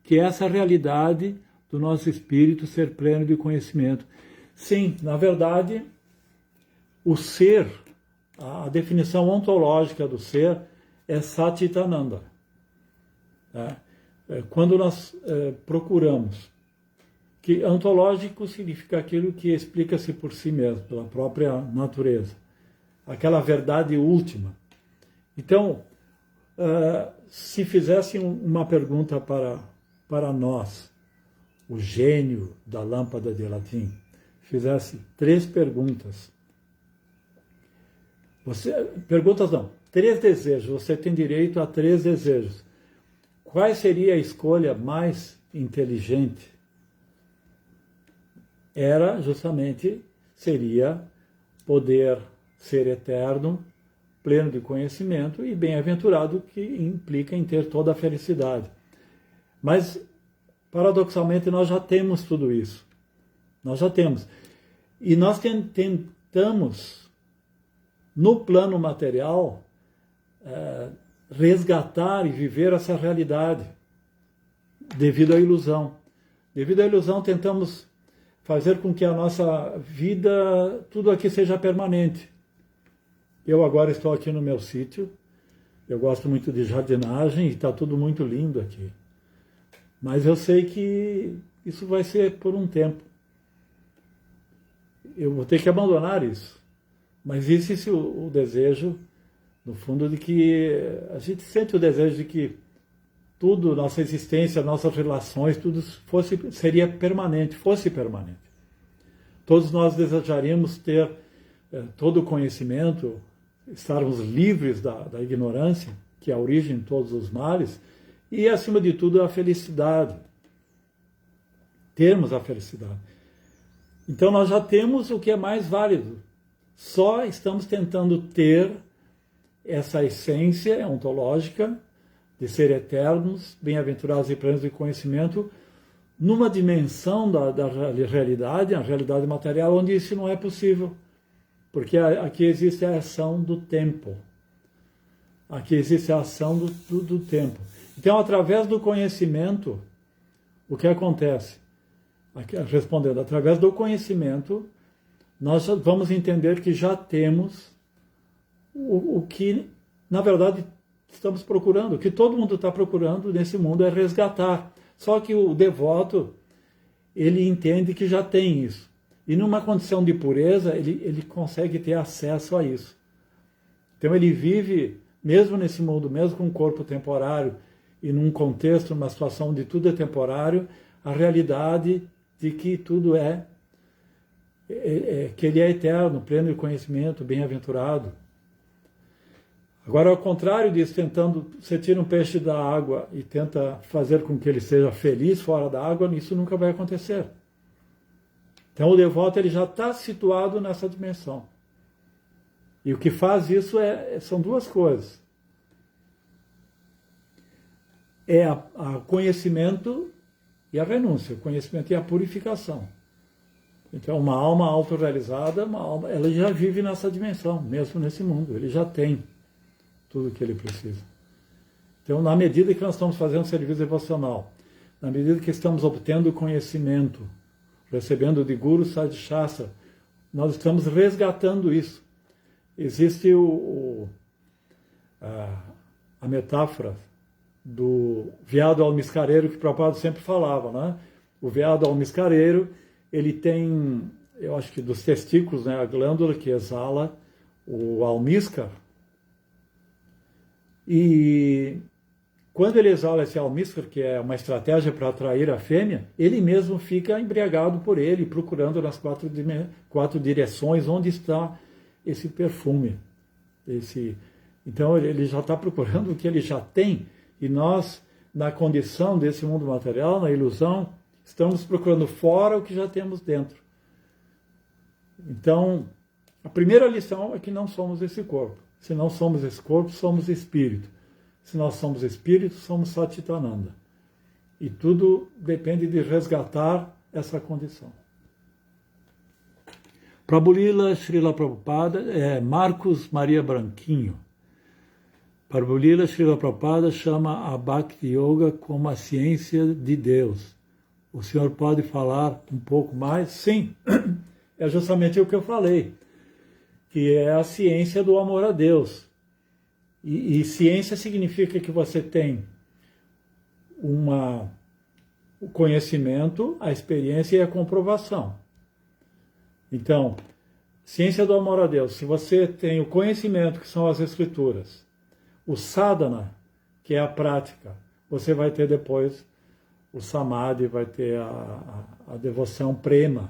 Speaker 1: que é essa realidade do nosso espírito ser pleno de conhecimento. Sim, na verdade, o ser, a definição ontológica do ser é Satchitananda. Quando nós procuramos, que ontológico significa aquilo que explica-se por si mesmo, pela própria natureza, aquela verdade última. Então, se fizessem uma pergunta para nós, o gênio da lâmpada de latim, fizesse 3 perguntas. Perguntas não, 3 desejos, você tem direito a 3 desejos. Qual seria a escolha mais inteligente? Seria poder ser eterno, pleno de conhecimento e bem-aventurado, que implica em ter toda a felicidade. Mas, paradoxalmente, nós já temos tudo isso. Nós já temos. E nós tentamos, no plano material, resgatar e viver essa realidade devido à ilusão. Devido à ilusão, tentamos fazer com que a nossa vida, tudo aqui seja permanente. Eu agora estou aqui no meu sítio, eu gosto muito de jardinagem e está tudo muito lindo aqui. Mas eu sei que isso vai ser por um tempo. Eu vou ter que abandonar isso. Mas existe o desejo, no fundo, de que a gente sente o desejo de que tudo, nossa existência, nossas relações, tudo seria permanente, fosse permanente. Todos nós desejaríamos ter todo o conhecimento, estarmos livres da ignorância, que é a origem de todos os males, e, acima de tudo, a felicidade. Termos a felicidade. Então, nós já temos o que é mais válido. Só estamos tentando ter essa essência ontológica de ser eternos, bem-aventurados e plenos de conhecimento, numa dimensão da realidade, a realidade material, onde isso não é possível. Porque aqui existe a ação do tempo. Aqui existe a ação do tempo. Então, através do conhecimento, o que acontece? Aqui, respondendo, através do conhecimento, nós vamos entender que já temos o que, na verdade, estamos procurando. O que todo mundo está procurando nesse mundo é resgatar. Só que o devoto, ele entende que já tem isso. E numa condição de pureza, ele consegue ter acesso a isso. Então ele vive, mesmo nesse mundo, mesmo com um corpo temporário, e num contexto, numa situação onde tudo é temporário, a realidade de que tudo que ele é eterno, pleno de conhecimento, bem-aventurado. Agora, ao contrário disso, você tira um peixe da água e tenta fazer com que ele seja feliz fora da água, isso nunca vai acontecer. Então, o devoto ele já está situado nessa dimensão. E o que faz isso são duas coisas. É o conhecimento e a renúncia, o conhecimento e a purificação. Então, uma alma autorrealizada, ela já vive nessa dimensão, mesmo nesse mundo, ele já tem tudo o que ele precisa. Então, na medida que nós estamos fazendo serviço devocional, na medida que estamos obtendo conhecimento, recebendo de Guru Sadhishastra, nós estamos resgatando isso. Existe a metáfora do veado almiscareiro que Prabhupada sempre falava, né? O veado almiscareiro, ele tem, eu acho que dos testículos, né, a glândula que exala o almíscar. E quando ele exala esse almíscar, que é uma estratégia para atrair a fêmea, ele mesmo fica embriagado por ele, procurando nas quatro direções onde está esse perfume. Então ele já está procurando o que ele já tem, e nós, na condição desse mundo material, na ilusão, estamos procurando fora o que já temos dentro. Então, a primeira lição é que não somos esse corpo. Se não somos esse corpo, somos espírito. Se nós somos espírito, somos Satchitananda. E tudo depende de resgatar essa condição. Prabhulila Srila Prabhupada Marcos Maria Branquinho. Prabhulila Srila Prabhupada chama a Bhakti Yoga como a ciência de Deus. O senhor pode falar um pouco mais? Sim, é justamente o que eu falei, que é a ciência do amor a Deus. E ciência significa que você tem o conhecimento, a experiência e a comprovação. Então, ciência do amor a Deus. Se você tem o conhecimento, que são as escrituras, o sadhana, que é a prática, você vai ter depois o samadhi, vai ter a devoção prema.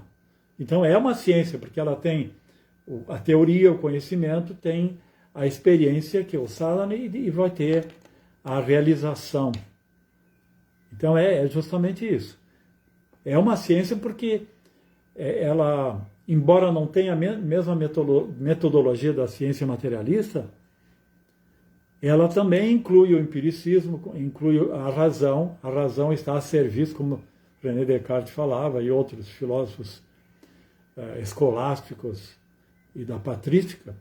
Speaker 1: Então é uma ciência, porque ela tem a teoria, o conhecimento, tem a experiência, que é o sadhana, e vai ter a realização. Então é justamente isso. É uma ciência porque ela, embora não tenha a mesma metodologia da ciência materialista, ela também inclui o empiricismo, inclui a razão está a serviço, como René Descartes falava, e outros filósofos escolásticos e da patrística,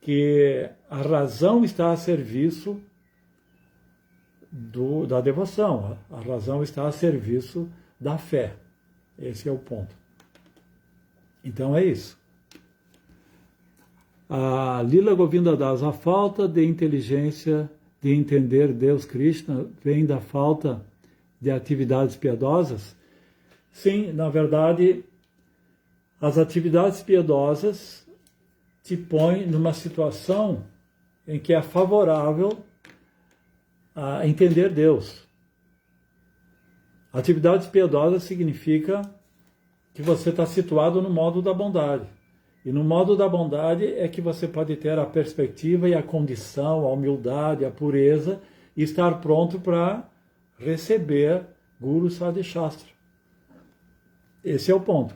Speaker 1: que a razão está a serviço da devoção, a razão está a serviço da fé. Esse é o ponto. Então é isso. A Lila Govinda Das, a falta de inteligência de entender Deus Krishna vem da falta de atividades piedosas? Sim, na verdade, as atividades piedosas te põem numa situação em que é favorável a entender Deus. Atividades piedosas significa que você está situado no modo da bondade. E no modo da bondade é que você pode ter a perspectiva e a condição, a humildade, a pureza e estar pronto para receber Guru Sadhi Shastra. Esse é o ponto.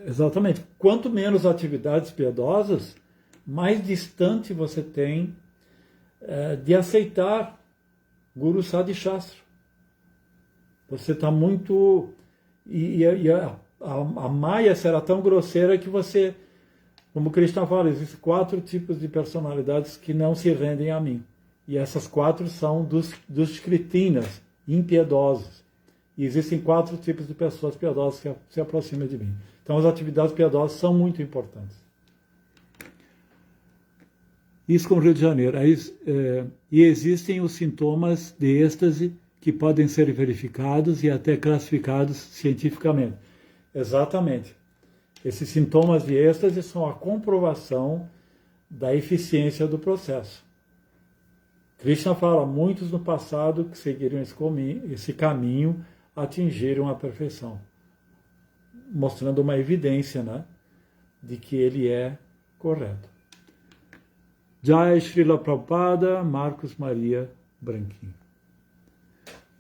Speaker 1: Exatamente. Quanto menos atividades piedosas, mais distante você tem de aceitar Guru Sadhi Shastra. Você está muito... E a Maya será tão grosseira que você... Como Krishna fala, existem 4 tipos de personalidades que não se rendem a mim. E essas 4 são dos kritinas, impiedosos. E existem 4 tipos de pessoas piedosas que se aproximam de mim. Então as atividades piedosas são muito importantes. Isso com o Rio de Janeiro. E existem os sintomas de êxtase que podem ser verificados e até classificados cientificamente. Exatamente. Esses sintomas de êxtase são a comprovação da eficiência do processo. Krishna fala, muitos no passado que seguiram esse caminho atingiram a perfeição, mostrando uma evidência, né, de que ele é correto. Jai Srila Prabhupada, Marcos Maria Branquinho.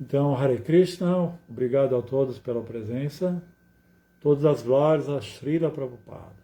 Speaker 1: Então, Hare Krishna, obrigado a todos pela presença. Todas as glórias a Srila Prabhupada.